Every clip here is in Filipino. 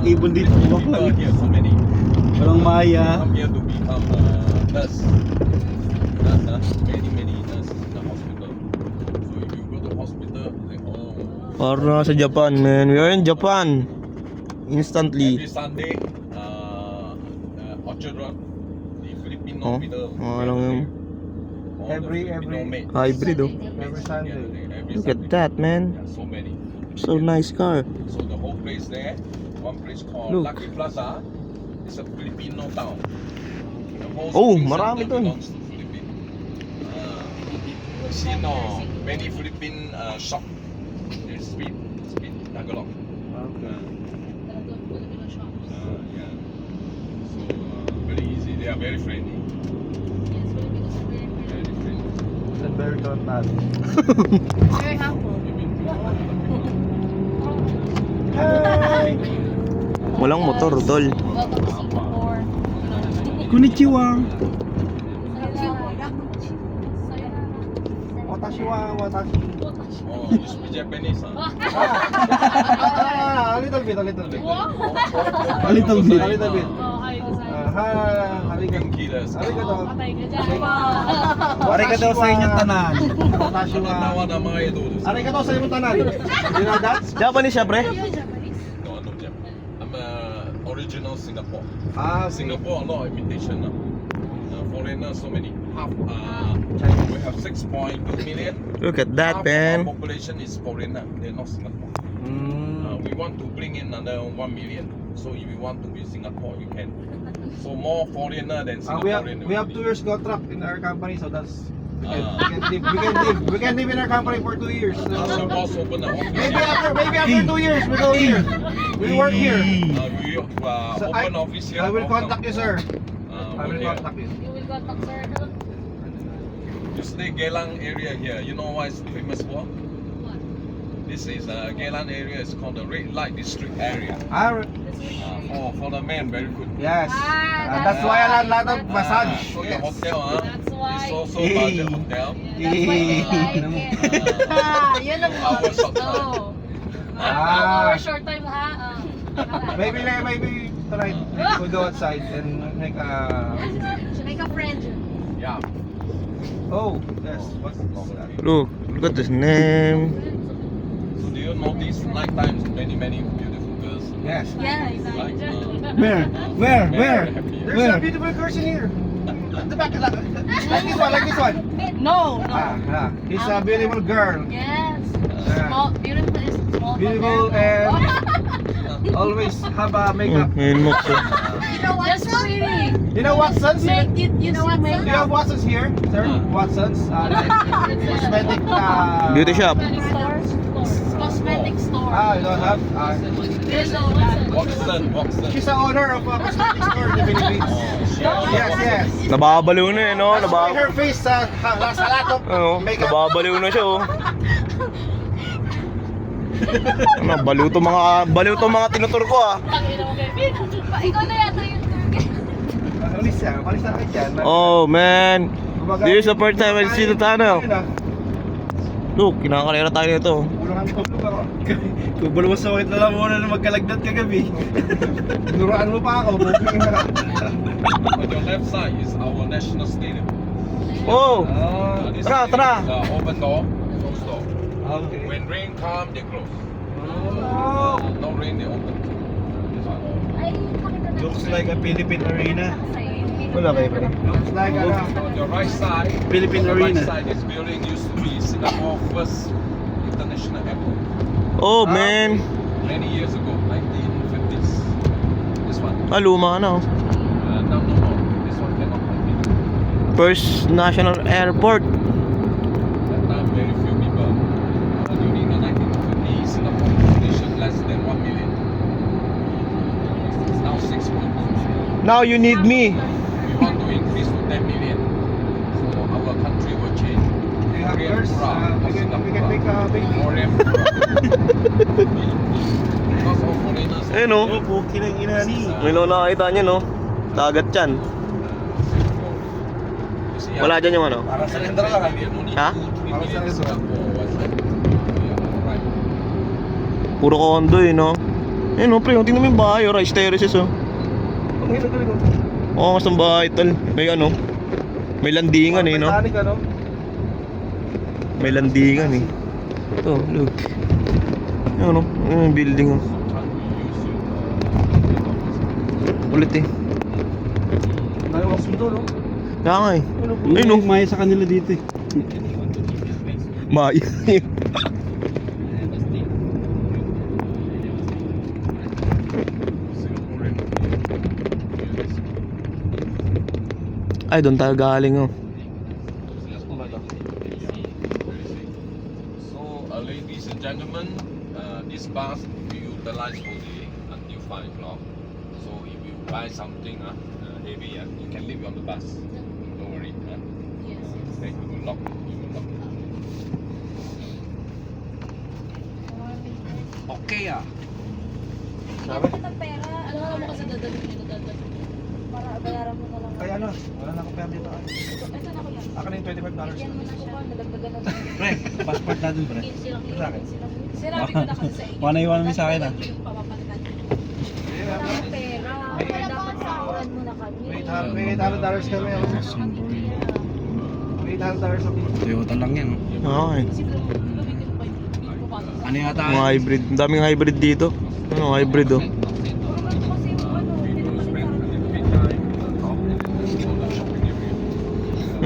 ibon dito. People here, so many. Walang maya. Come here to become nurse. Many nurses in the hospital. So if you go to hospital, they Para sa Japan, man. We are in Japan. Instantly. every Sunday, Orchard Road, the Filipino Oh, middle. alam mo. Every- Hybrid, oh. Every Sunday. Look at that, man. Yeah, so many. So nice car. So the whole place there, one place called Look. Lucky Plaza, is a Filipino town. The whole Oh, shopping marami center dun. belongs to Philippines. You know, many Philippine shop. There's speed Tagalog. Okay. Yeah. So very easy. They are very friendly. Very friendly. And very contact. Very helpful. Hi! Walang motor, tol. Welcome to Singapore. Konnichiwa. Sayonara. Watashi wa watashi. Oh, you speak Japanese, huh? A little bit. Wow. A little bit. A little bit. Oh, hi, Arigato. Kilos. Arigato. patay ka dyan. Arigato sa inyong tanan. Watashi Ano wa. tawa ng mga ito? Arigato sa inyong tanan. You know that? Japanese siya, pre? No, no, Japan. I'm original Singapore. Ah, Singapore, a lot of imitation. Foreigners, so many. We have 6.2 million. Look at that, Half of our man. population is foreigner. They're not Singapore. We want to bring in another 1 million. So if you want to be Singapore, you can. So more foreigner than Singaporean. we have 2 years contract in our company, so that's we Ah. can live in our company for 2 years. So, So boss open the office. maybe after 2 years we go here. We work here. We So open office here. I will contact you, sir. I will here. contact you. You will contact sir. You stay Geylang area here. You know what is famous for? What? This is Geylang area. It's called the red light district area. For the men, very good. Yes. Ah, That's why a lot of massage. So the Yes. hotel, That's why. It's also budget hotel. That's why you like it. Yun ang Our short gusto. Ah. Our short time ha. Maybe tonight we go outside and make a. Make a friend. Yeah. Oh yes. What's that? Look at this name. So do you notice night times many beautiful girls? Yes. Yes. Like, Where? Where? There's a beautiful girls in here. At the back, like this one. No, no. He's a beautiful girl. Yes. Yeah. Small, beautiful is small. Beautiful and always have a makeup. Ngayon mo ko. You know what? That's pretty. You know Watson's? You know what? Do you have Watson's here, sir? Watson's, like cosmetic. Beauty shop. Cosmetic store. You don't have. There's no that. Watson. She's the owner of a cosmetic store in the Philippines. Yes. Nababaliw na eh, no? That's why her face has a lot of Oo, makeup. nababaliw na siya, oh. Ano, baliw to mga tinutur ko, ah. Ikaw na yata yung Alis na kayo dyan. Oh, man. This is the first time I see the tunnel. Look, kinakalera tayo nito. Ulangan tulog ako. Kung balwas sa wakit na lang muna na magkalagdat kagabi. Nuraan mo pa ako. Booking na. On your left side is our national stadium. Oh, This tara, is tara. the open door, closed door. Okay. When rain come, they close. Oh. No rain, they open. This one. Looks like a Philippine arena. wala kayo pa rin. Looks like On your right side, Philippine on the right Arena. side, this building used to be Singapore first international airport. Oh, man. Many years ago, 1950s. This one. Luma na, oh. No more. This one cannot compete. First National Airport. That time, very few people. During the 1950s, Singapore population less than 1 million. It's now 6.2. Now you need me. We want to increase to 10 million. So our country will change. We have girls. We can make a baby. Foreign. Because of foreigners. Eh, no? Oh, puki ng ina ni. Ngayon nakakita niya, no? Dagat yan. Wala dyan yung ano? Parang surrender lang. Ha? Parang surrender. Puro kondo, eh, no? Ayun oh, pre, tingnan mo yung bahay, oh, rice terraces, oh. Ang hirap galing oh. Oo, mas ang bahay, tol. May ano, may landingan eh, no? Titanic, ano? May landingan eh. Ito, look. Ayun, oh, ayun yung building, oh. Ulit eh. Tayo ang sundo, no? Kaya nga eh. Ayun oh, maya sa kanila dito eh. Maya. Ay, doon tayo galing, oh. So, ladies and gentlemen, this bus we utilize for the until 5 o'clock. So, if you buy something heavy, you can leave it on the bus. Don't worry. Okay, we will lock. We will lock. Okay Sabi ka ng pera. Ano ka mo kasi dadalhin nyo, dadalhin. Para bayaran mo na lang. Kaya ano, wala na akong pera dito. Ito na ko yan. Akin na yung $25. Yan mo na siya. Nadagdagan na siya. Pre, passport natin pre. 15 lang yun. Sa akin. Sinabi ko na kasi sa inyo. Panay-iwan mo sa akin, ah. Yung papapalitan. Wala kang pera. Kaya dapat sakuran mo na kami. May $800 kami. May $800 ako. Toyota lang yan. Oo, eh. Ano yata? Mga hybrid. Ang daming hybrid dito. Ano, hybrid, oh.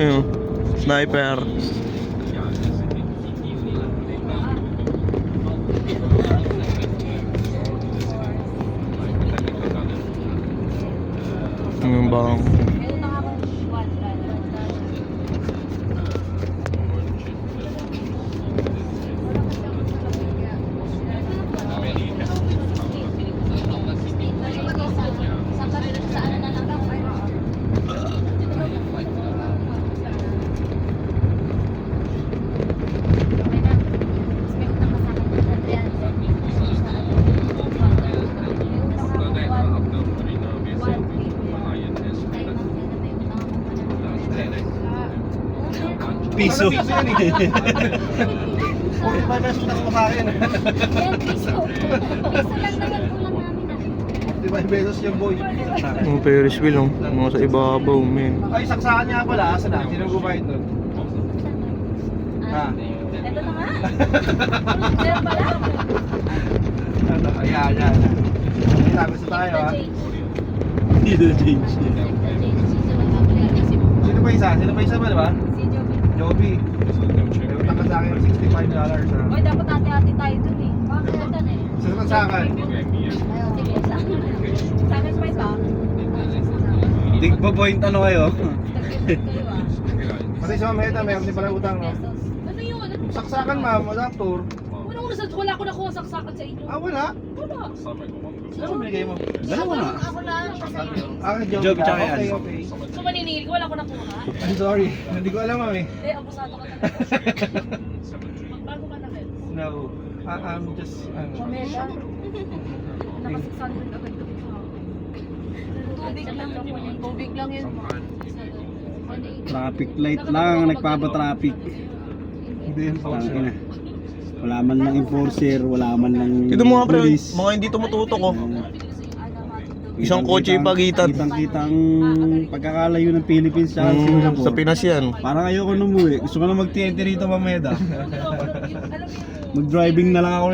Ayun, sniper. Yung bang Meron na akong one brand. Sa ano na lang daw? Piso. Ano, piso yan eh. 45 pesos na sa akin. Yan, piso. Piso lang naman kulang namin 45 pesos yung boy. yung Ferris wheel, oh. Mga sa ibabaw, men. Ay, saksakan niya pala. Asa na? Sino gubayad nun? Ha? Ito na nga. Meron pala. Ano? Ayan, ayan. May gusto tayo, ha? Hindi na change. Sino pa isa? Sino pa isa ba, di ba? Si Joby. Joby. May utang ka sa akin ng $65, ha? Oy, dapat ate-ate tayo dun eh. Bakit ito na eh? Sino sa akin? Sige, sa akin. Sa akin pa ito. Tigpa point ano kayo? Tag-gift kayo ah. Pati si Ma'am Heta, meron din pala utang, no? Pesos. Ano yun? Ano? Saksakan, ma'am. Adaptor. Wala ko nakuha saksakan sa inyo. Ah, wala? Wala. Ano binigay mo? Dalawa nga. Ako lang. Ah, Joby, tsaka yan. Okay, okay. So maniningil ko, wala ko nakuha. I'm sorry. Hindi ko alam, ma'am, eh. Eh, abusado ka talaga. Magbago ka na rin. No. I'm just, ano. Omega. Naka 600 agad ko. Tubig lang. Tubig lang yun. Traffic light lang, nagpapatraffic. Hindi yan po Tangin na. Wala man lang enforcer, wala man lang Ito mga pre, police. mga hindi tumututok, oh. Isang kotse yung pagitan. Kitang-kita ang pagkakalayo ng Philippines sa Singapore. Sa Pinas yan. Parang ayoko na umuwi. Gusto ko na mag-TNT rito mamaya da. Alam mo yun. Mag-driving na lang ako